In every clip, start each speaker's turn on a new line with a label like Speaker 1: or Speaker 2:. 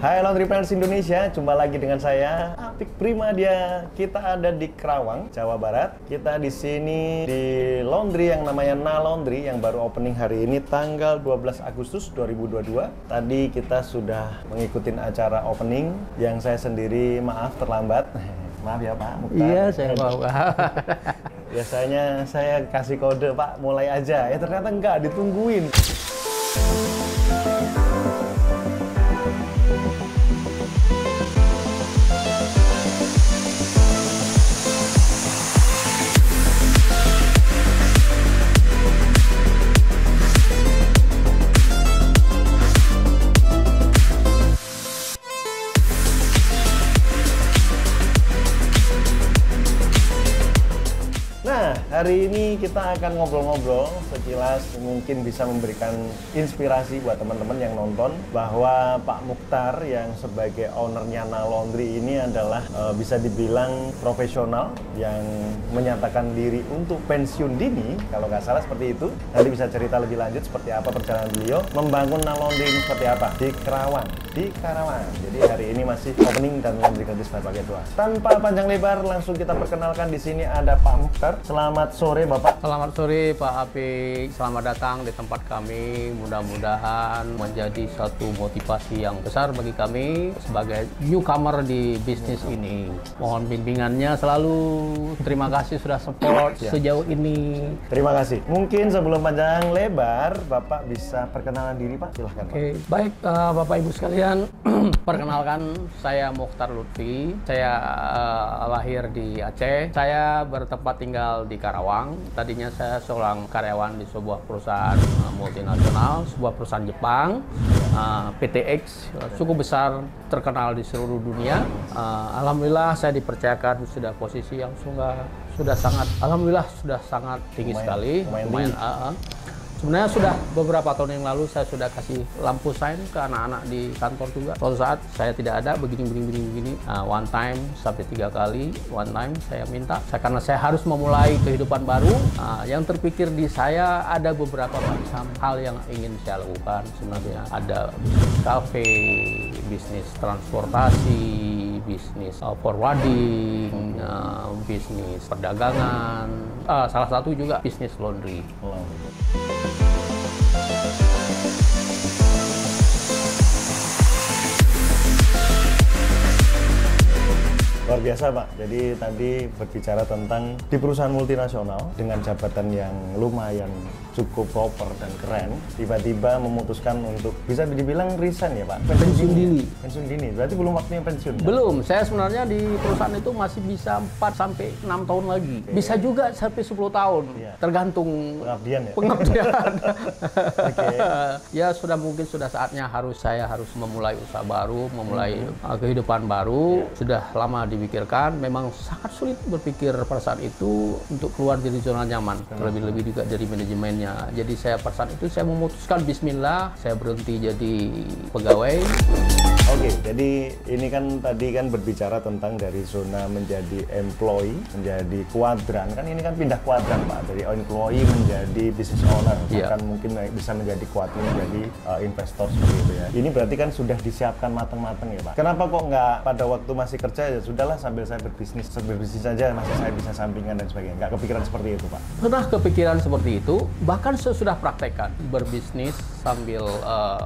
Speaker 1: Hai Laundrypreneurs Indonesia, jumpa lagi dengan saya Apik Primadia. Kita ada di Kerawang, Jawa Barat. Kita di sini di laundry yang namanya Na Laundry yang baru opening hari ini tanggal 12 Agustus 2022. Tadi kita sudah mengikuti acara opening yang saya sendiri maaf terlambat. Maaf ya Pak Mukhtar.
Speaker 2: Iya, saya mau.
Speaker 1: Biasanya saya kasih kode Pak, mulai aja. Ya ternyata enggak, ditungguin. Nah, hari ini kita akan ngobrol-ngobrol sekilas, mungkin bisa memberikan inspirasi buat teman-teman yang nonton bahwa Pak Mukhtar yang sebagai ownernya Na Laundry ini adalah bisa dibilang profesional yang menyatakan diri untuk pensiun dini, kalau nggak salah seperti itu. Nanti bisa cerita lebih lanjut seperti apa perjalanan beliau membangun Na Laundry ini seperti apa di Kerawang, Jadi hari ini masih opening dan laundry gratis pakai tua. Tanpa panjang lebar, langsung kita perkenalkan. Di sini ada Pak Mukhtar. Selamat sore Bapak.
Speaker 2: Selamat sore Pak Apik, selamat datang di tempat kami. Mudah-mudahan menjadi satu motivasi yang besar bagi kami sebagai newcomer di bisnis ini. Mohon bimbingannya selalu. Terima kasih sudah support sejauh ini.
Speaker 1: Terima kasih. Mungkin sebelum panjang lebar, Bapak bisa perkenalan diri Pak, silahkan.
Speaker 2: Oke, baik Bapak Ibu sekalian, perkenalkan saya Mukhtar Lutfi. Saya lahir di Aceh. Saya bertempat tinggal di Karawang. Tadinya saya seorang karyawan di sebuah perusahaan multinasional, sebuah perusahaan Jepang, PTX, cukup besar, terkenal di seluruh dunia. Alhamdulillah saya dipercayakan sudah posisi yang sudah sangat, alhamdulillah sudah sangat tinggi sekali. Lumayan. Sebenarnya sudah beberapa tahun yang lalu saya sudah kasih lampu sign ke anak-anak di kantor juga. Suatu saat saya tidak ada, begini. One time sampai 3 kali, one time saya minta. Karena saya harus memulai kehidupan baru. Yang terpikir di saya ada beberapa macam hal yang ingin saya lakukan. Sebenarnya ada bisnis cafe, bisnis transportasi, bisnis forwarding, bisnis perdagangan. Salah satu juga bisnis laundry.
Speaker 1: Luar biasa Pak, jadi tadi berbicara tentang di perusahaan multinasional dengan jabatan yang lumayan cukup proper dan keren, tiba-tiba memutuskan untuk bisa dibilang resign ya Pak?
Speaker 2: Pensiun dini.
Speaker 1: Pensiun dini, berarti belum waktunya pensiun?
Speaker 2: Belum, saya sebenarnya di perusahaan itu masih bisa 4-6 tahun lagi. Bisa juga sampai 10 tahun, tergantung pengabdian. Ya sudah mungkin sudah saatnya saya harus memulai usaha baru, memulai kehidupan baru. Sudah lama dipikirkan, memang sangat sulit berpikir pada saat itu untuk keluar dari zona nyaman, terlebih-lebih juga dari manajemennya. Jadi saya pada saat itu saya memutuskan bismillah, saya berhenti jadi pegawai.
Speaker 1: Oke, jadi ini kan tadi kan berbicara tentang dari zona menjadi employee, menjadi kuadran. Kan ini kan pindah kuadran Pak, dari employee menjadi business owner. Bahkan mungkin bisa menjadi kuadran, menjadi investor seperti itu ya. Ini berarti kan sudah disiapkan matang-matang ya Pak. Kenapa kok nggak pada waktu masih kerja ya sudahlah sambil saya berbisnis saja, masih saya bisa sampingan dan sebagainya. Nggak kepikiran seperti itu Pak?
Speaker 2: Pernah kepikiran seperti itu, bahkan saya sudah praktekkan berbisnis sambil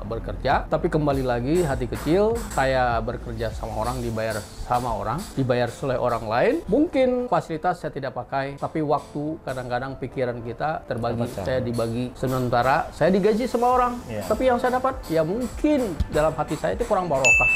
Speaker 2: bekerja. Tapi kembali lagi hati kecil, saya bekerja sama orang, dibayar sama orang, dibayar oleh orang lain. Mungkin fasilitas saya tidak pakai, tapi waktu kadang-kadang pikiran kita terbagi. Saya dibagi sementara, saya digaji sama orang, tapi yang saya dapat ya mungkin dalam hati saya itu kurang barokah.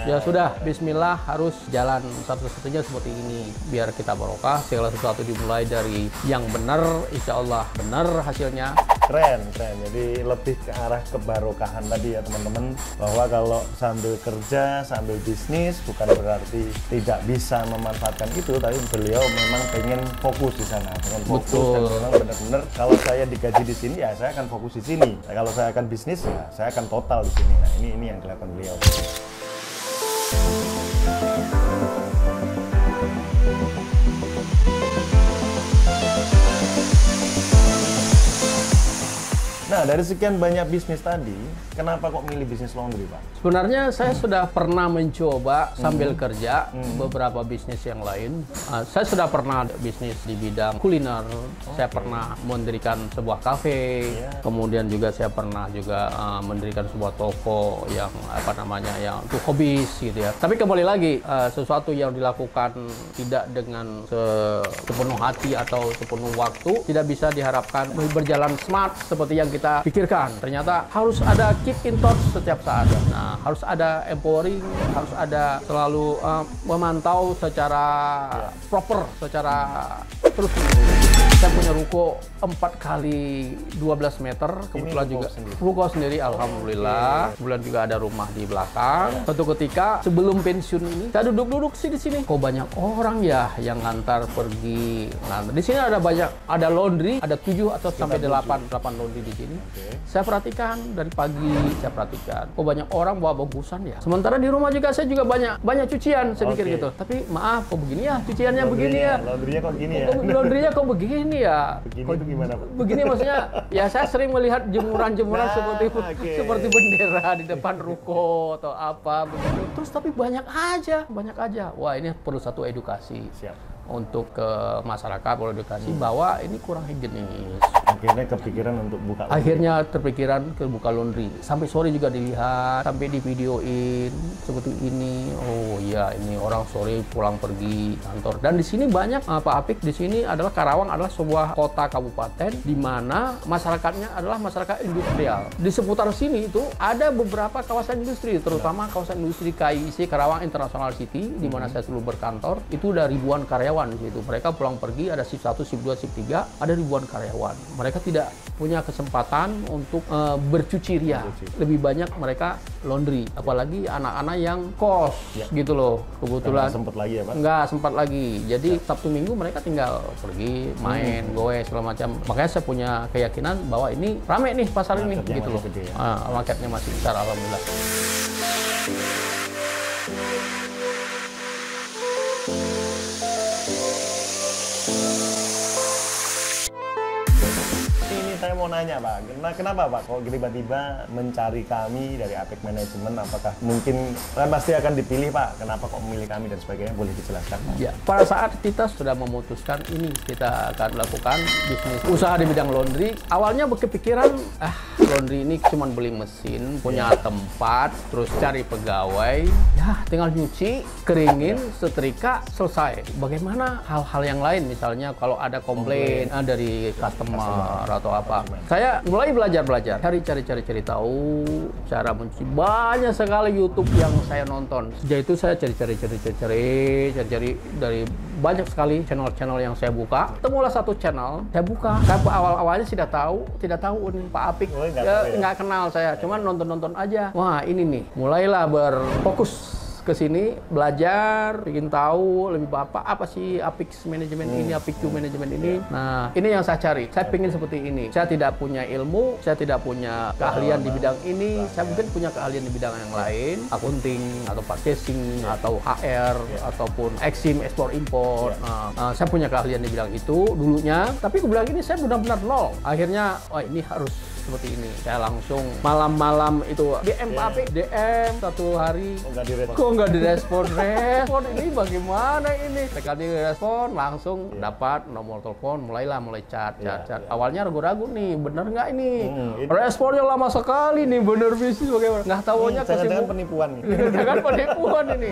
Speaker 2: Ya sudah, bismillah harus jalan satu-satunya seperti ini. Biar kita barokah, segala sesuatu dimulai dari yang benar, insya Allah benar hasilnya.
Speaker 1: Keren. Jadi lebih ke arah kebarokahan tadi ya teman-teman, bahwa kalau sambil kerja, sambil bisnis bukan berarti tidak bisa memanfaatkan itu, tapi beliau memang pengen fokus di sana, pengen fokus. Dan memang benar-benar kalau saya digaji di sini ya saya akan fokus di sini. Nah, kalau saya akan bisnis ya saya akan total di sini. Nah, ini yang dilakukan beliau. Nah, dari sekian banyak bisnis tadi, kenapa kok milih bisnis laundry, Pak?
Speaker 2: Sebenarnya saya sudah pernah mencoba sambil kerja beberapa bisnis yang lain. Saya sudah pernah bisnis di bidang kuliner. Saya pernah mendirikan sebuah kafe. Kemudian juga saya pernah juga mendirikan sebuah toko yang apa namanya yang untuk hobis gitu ya. Tapi kembali lagi sesuatu yang dilakukan tidak dengan sepenuh hati atau sepenuh waktu tidak bisa diharapkan berjalan smart seperti yang kita pikirkan. Ternyata harus ada keep in touch setiap saat. Nah, harus ada empowering, harus ada selalu memantau secara proper, secara terus. Saya punya ruko 4 kali 12 meter, kebetulan juga ruko sendiri, alhamdulillah. Kemudian juga ada rumah di belakang. Suatu ketika sebelum pensiun ini, saya duduk-duduk sih di sini. Kok banyak orang ya yang ngantar pergi. Nah, di sini ada banyak, ada laundry, ada 7 atau sampai 8 laundry di sini. Saya perhatikan dari pagi, saya perhatikan. Kok banyak orang bawa bungkusan ya. Sementara di rumah juga saya juga banyak cucian, saya pikir gitu. Tapi maaf, kok begini ya cuciannya begini ya.
Speaker 1: Laundrynya kok gini ya.
Speaker 2: Laundrynya kok begini ya.
Speaker 1: Begini itu gimana, Pak?
Speaker 2: Begini maksudnya, ya saya sering melihat jemuran-jemuran seperti bendera di depan ruko atau apa begitu. Terus tapi banyak aja. Wah, ini perlu satu edukasi.
Speaker 1: Siap.
Speaker 2: Untuk ke masyarakat, perlu edukasi bahwa ini kurang higienis.
Speaker 1: Akhirnya kepikiran untuk buka laundry.
Speaker 2: Akhirnya terpikiran ke buka laundry. Sampai sore juga dilihat, sampai di videoin seperti ini. Oh iya, ini orang sore pulang pergi kantor. Dan di sini banyak Pak Apik, di sini adalah Karawang adalah sebuah kota kabupaten di mana masyarakatnya adalah masyarakat industrial. Di seputar sini itu ada beberapa kawasan industri, terutama kawasan industri KIC Karawang International City di mana saya selalu berkantor. Itu ada ribuan karyawan di situ. Mereka pulang pergi, ada shift 1, shift 2, shift 3, ada ribuan karyawan. Mereka tidak punya kesempatan untuk bercuci ria. Lebih banyak mereka laundry, apalagi anak-anak yang kos gitu loh. Kebetulan
Speaker 1: nggak sempat lagi ya, Pak?
Speaker 2: Nggak sempat lagi. Jadi Sabtu Minggu mereka tinggal pergi main, goes segala macam. Makanya saya punya keyakinan bahwa ini rame nih pasar ini gitu loh.
Speaker 1: Gede, ya?
Speaker 2: Marketnya masih besar, alhamdulillah.
Speaker 1: Saya mau nanya, Pak, kenapa Pak kok tiba-tiba mencari kami dari Apik Manajemen? Apakah mungkin pasti akan dipilih, Pak? Kenapa kok memilih kami dan sebagainya? Boleh dijelaskan, Pak?
Speaker 2: Ya, pada saat kita sudah memutuskan ini kita akan melakukan bisnis usaha di bidang laundry, awalnya berkepikiran, laundry ini cuma beli mesin, punya tempat, terus cari pegawai, ya tinggal nyuci, keringin, setrika, selesai. Bagaimana hal-hal yang lain, misalnya kalau ada komplain dari customer atau apa? Saya mulai belajar, cari tahu cara mencuci. Banyak sekali YouTube yang saya nonton. Sejak itu saya cari dari banyak sekali channel-channel yang saya buka. Temulah satu channel, saya buka. Saya awal-awalnya tidak tahu ini Pak Apik. Nggak kenal saya, cuman nonton aja. Wah, ini nih. Mulailah berfokus ke sini, belajar, bikin tahu lebih apa sih Apik manajemen ini, Apik manajemen ini. Nah, ini yang saya cari. Saya ingin seperti ini. Saya tidak punya ilmu, saya tidak punya keahlian di bidang ini. Saya mungkin punya keahlian di bidang yang lain, accounting atau purchasing atau HR ataupun eksim, ekspor impor. Nah, saya punya keahlian di bidang itu dulunya, tapi ke belakang ini saya benar-benar nol. Akhirnya, ini harus seperti ini. Saya langsung malam-malam itu DM Pak Apik, DM satu hari. Kok nggak direspon? Ini bagaimana ini? Sekali direspon langsung dapat nomor telepon, mulai chat. Awalnya ragu-ragu nih, bener nggak ini? Responnya lama sekali nih, bener bisnis bagaimana? Nggak tahunya
Speaker 1: jangan penipuan nih.
Speaker 2: Jangan penipuan ini.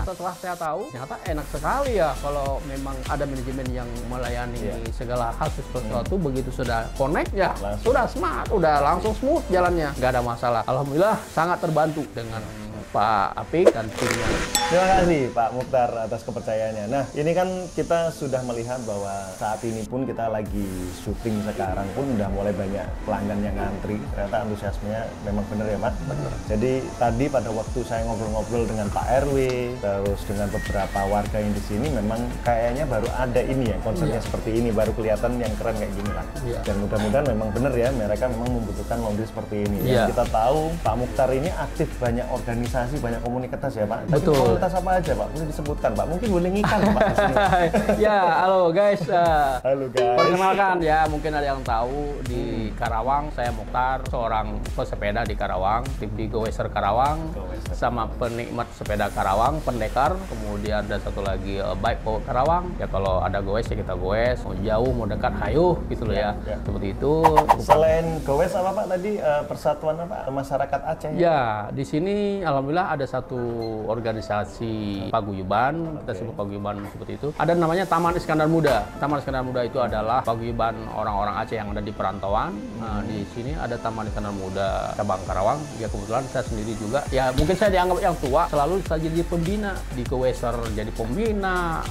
Speaker 2: Setelah saya tahu, ternyata enak sekali ya kalau memang ada manajemen yang melayani segala hal sesuatu. Begitu sudah connect ya sudah smart, udah langsung smooth jalannya, nggak ada masalah. Alhamdulillah sangat terbantu dengan Pak Apik dan timnya.
Speaker 1: Terima kasih Pak Mukhtar atas kepercayaannya. Nah, ini kan kita sudah melihat bahwa saat ini pun kita lagi syuting sekarang pun udah mulai banyak pelanggan yang ngantri. Ternyata antusiasmenya memang benar ya Pak?
Speaker 2: Benar.
Speaker 1: Jadi tadi pada waktu saya ngobrol-ngobrol dengan Pak RW, terus dengan beberapa warga yang di sini memang kayaknya baru ada ini ya, konsepnya seperti ini, baru kelihatan yang keren kayak gini lah. Dan mudah-mudahan memang benar ya, mereka memang membutuhkan laundry seperti ini. Yang kita tahu Pak Mukhtar ini aktif banyak organisasi, banyak komunitas ya Pak.
Speaker 2: Betul.
Speaker 1: Komunitas apa aja Pak? Boleh disebutkan Pak? Mungkin boleh ngikan Pak di sini.
Speaker 2: Ya, halo guys.
Speaker 1: Halo guys.
Speaker 2: Perkenalkan ya, mungkin ada yang tahu di Karawang, saya Mukhtar, seorang pesepeda di Karawang, tim di Goeser Karawang, sama penikmat sepeda Karawang, pendekar, kemudian ada satu lagi bike power Karawang. Ya kalau ada goes ya kita goes, mau jauh mau dekat hayuh gitu loh ya. Seperti itu.
Speaker 1: Selain goes apa Pak tadi, persatuan apa masyarakat Aceh?
Speaker 2: Ya, di sini alhamdulillah ada satu organisasi paguyuban, kita sebut paguyuban seperti itu. Ada namanya Taman Iskandar Muda. Taman Iskandar Muda itu adalah paguyuban orang-orang Aceh yang ada di perantauan. Nah, di sini ada Taman Iskandar Muda cabang Karawang. Ya kebetulan saya sendiri juga. Ya mungkin saya dianggap yang tua, selalu saya jadi pembina di Goeser, jadi pembina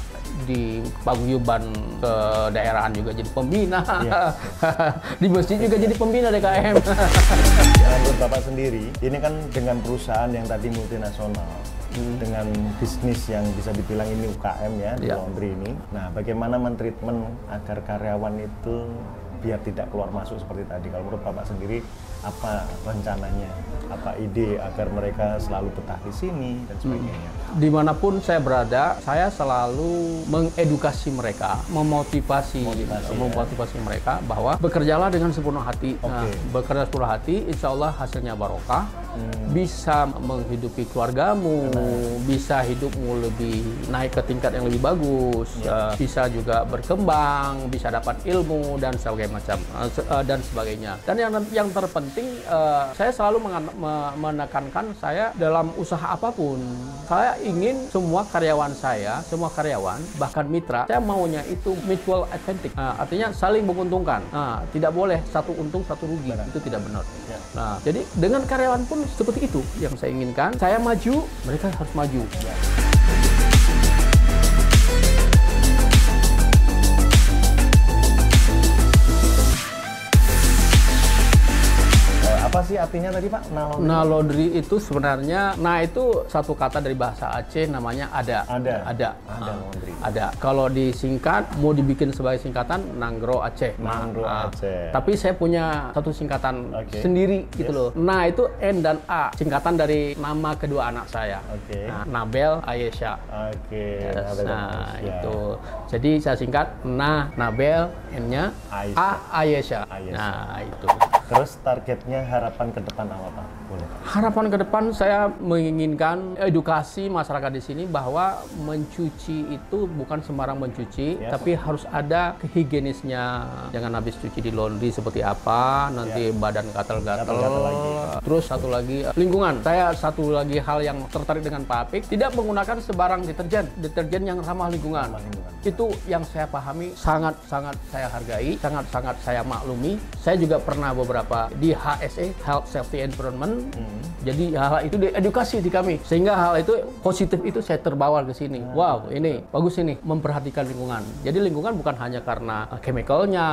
Speaker 2: di paguyuban kedaerahan juga jadi pembina. Di masjid juga jadi pembina DKM.
Speaker 1: Menurut Bapak sendiri, ini kan dengan perusahaan yang tadi multinasional, dengan bisnis yang bisa dibilang ini UKM ya, di laundry ini. Nah, bagaimana mentreatment agar karyawan itu biar tidak keluar masuk seperti tadi? Kalau menurut Bapak sendiri, apa rencananya? Apa ide agar mereka selalu betah di sini dan sebagainya?
Speaker 2: Dimanapun saya berada, saya selalu mengedukasi mereka, memotivasi mereka bahwa bekerjalah dengan sepenuh hati. Nah, bekerja sepenuh hati, insya Allah hasilnya barokah. Bisa menghidupi keluargamu, bisa hidupmu lebih naik ke tingkat yang lebih bagus, bisa juga berkembang, bisa dapat ilmu dan sebagainya. Dan yang terpenting, saya selalu menekankan saya dalam usaha apapun. Saya ingin semua karyawan saya, semua karyawan, bahkan mitra, saya maunya itu mutual advantage. Artinya saling menguntungkan. Tidak boleh satu untung, satu rugi. Itu tidak benar. Nah, jadi dengan karyawan pun seperti itu yang saya inginkan. Saya maju, mereka harus maju.
Speaker 1: Apa sih artinya tadi Pak?
Speaker 2: Nalodri itu sebenarnya, itu satu kata dari bahasa Aceh namanya ada.
Speaker 1: Laundry.
Speaker 2: Ada. Kalau disingkat, mau dibikin sebagai singkatan Nanggro Aceh.
Speaker 1: Nanggro Aceh.
Speaker 2: Tapi saya punya satu singkatan sendiri gitu loh. Nah itu N dan A, singkatan dari nama kedua anak saya. Nabel Ayesha. Nah itu. Jadi saya singkat Nabel, N-nya A Ayesha. Nah itu.
Speaker 1: Terus targetnya harapan ke depan apa Pak? Boleh.
Speaker 2: Harapan ke depan saya menginginkan edukasi masyarakat di sini bahwa mencuci itu bukan sembarang mencuci, tapi harus ada higienisnya. Jangan habis cuci di laundry seperti apa, nanti badan gatal-gatal. Terus satu lagi lingkungan. Saya satu lagi hal yang tertarik dengan Pak Apik, tidak menggunakan sebarang deterjen yang ramah lingkungan. Itu yang saya pahami, sangat-sangat saya hargai, sangat-sangat saya maklumi. Saya juga pernah beberapa di HSE, Health Safety Environment. Jadi hal itu diedukasi di kami, sehingga hal itu positif itu saya terbawa ke sini. Wow, ini bagus ini, memperhatikan lingkungan. Jadi lingkungan bukan hanya karena chemicalnya,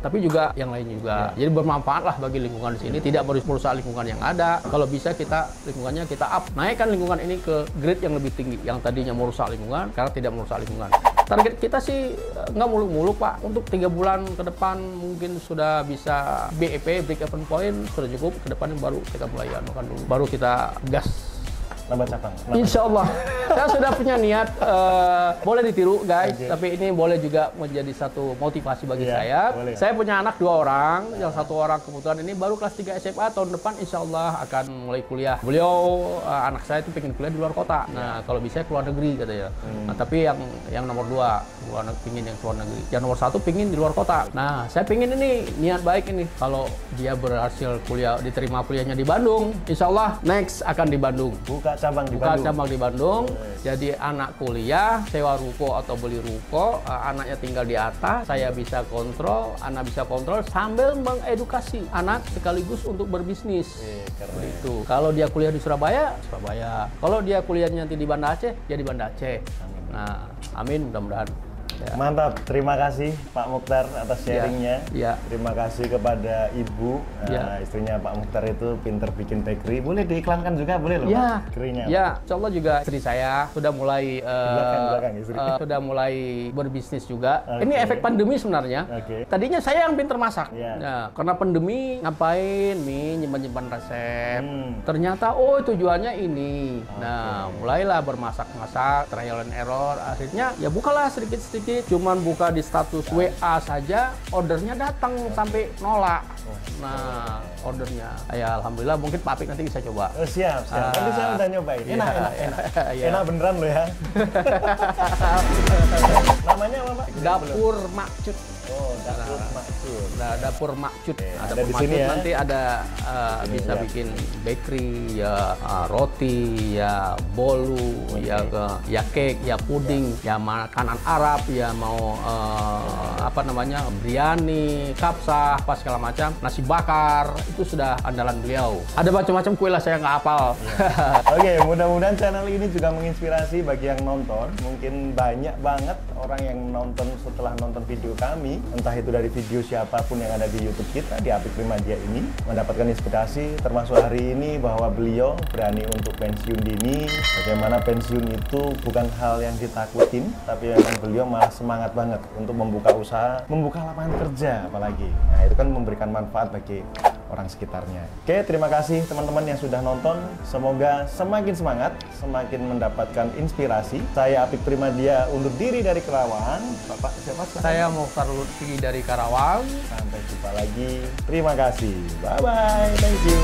Speaker 2: tapi juga yang lain juga. Jadi bermanfaat lah bagi lingkungan di sini, tidak merusak lingkungan yang ada. Kalau bisa lingkungannya kita up, naikkan lingkungan ini ke grade yang lebih tinggi. Yang tadinya merusak lingkungan, karena tidak merusak lingkungan. Target kita sih nggak muluk-muluk Pak. Untuk 3 bulan ke depan mungkin sudah bisa BEP, break even point, sudah cukup. Ke depan baru kita mulai anukan dulu. Baru kita gas.
Speaker 1: Nambah cabang.
Speaker 2: Insya Allah. Saya sudah punya niat, boleh ditiru guys, tapi ini boleh juga menjadi satu motivasi bagi saya. Boleh. Saya punya anak 2 orang, yang 1 orang kebetulan ini baru kelas 3 SMA, tahun depan insya Allah akan mulai kuliah. Beliau, anak saya itu pengen kuliah di luar kota. Nah, kalau bisa keluar negeri katanya. Nah, tapi yang nomor 2, pingin yang keluar negeri. Yang nomor 1 pingin di luar kota. Nah, saya pingin ini, niat baik ini. Kalau dia berhasil kuliah, diterima kuliahnya di Bandung, insya Allah next akan di Bandung.
Speaker 1: Buka cabang di
Speaker 2: buka
Speaker 1: Bandung.
Speaker 2: cabang di Bandung. Jadi anak kuliah, sewa ruko atau beli ruko, anaknya tinggal di atas, saya bisa kontrol, anak bisa kontrol sambil mengedukasi anak sekaligus untuk berbisnis.
Speaker 1: Keren.
Speaker 2: Itu. Kalau dia kuliah di Surabaya, Surabaya. Kalau dia kuliahnya nanti di Banda Aceh, ya di Banda Aceh. Nah, amin mudah-mudahan. Ya.
Speaker 1: Mantap, terima kasih Pak Mukhtar atas sharingnya.
Speaker 2: Ya.
Speaker 1: Terima kasih kepada Ibu, istrinya Pak Mukhtar itu pinter bikin bakery. Boleh diiklankan juga, boleh loh
Speaker 2: Ya,
Speaker 1: Pak, bakerynya.
Speaker 2: ya, insya Allah juga istri saya sudah mulai
Speaker 1: Belakang istri.
Speaker 2: sudah mulai berbisnis juga. Ini efek pandemi sebenarnya. Tadinya saya yang pinter masak. Nah, karena pandemi ngapain nyimpan resep. Ternyata tujuannya ini. Nah, mulailah bermasak-masak, trial and error. Akhirnya ya bukalah sedikit-sedikit. Cuman buka di status WA saja, ordernya datang sampai nolak. Nah, ordernya. Ya alhamdulillah, mungkin Pak Apik nanti bisa coba.
Speaker 1: Siap. Nanti saya udah nyobain. Enak. Enak beneran loh ya. Namanya apa Pak?
Speaker 2: Dapur Makcut.
Speaker 1: Dapur Makcut.
Speaker 2: Nah, Dapur Makcut.
Speaker 1: Ada
Speaker 2: Dapur
Speaker 1: di sini
Speaker 2: Makcut
Speaker 1: ya.
Speaker 2: nanti ada bisa bikin bakery, ya roti, ya bolu, ya cake, ya puding, ya makanan Arab, ya mau biryani, kapsah, apa segala macam, nasi bakar, itu sudah andalan beliau. Ada macam-macam kue lah, saya nggak hafal.
Speaker 1: Oke, mudah-mudahan channel ini juga menginspirasi bagi yang nonton. Mungkin banyak banget orang yang nonton setelah nonton video kami, entah itu dari video siapapun yang ada di YouTube kita, di Apik Primadia ini, mendapatkan inspirasi, termasuk hari ini bahwa beliau berani untuk pensiun dini. Bagaimana pensiun itu bukan hal yang ditakutin, tapi memang beliau malah semangat banget untuk membuka usaha, membuka lapangan kerja apalagi. Nah, itu kan memberikan manfaat bagi orang sekitarnya. Oke, terima kasih teman-teman yang sudah nonton. Semoga semakin semangat, semakin mendapatkan inspirasi. Saya Apik Primadia undur diri dari Karawang. Bapak siapa?
Speaker 2: Saya Mukhtar Lutfi dari Karawang.
Speaker 1: Sampai jumpa lagi. Terima kasih. Bye-bye. Thank you.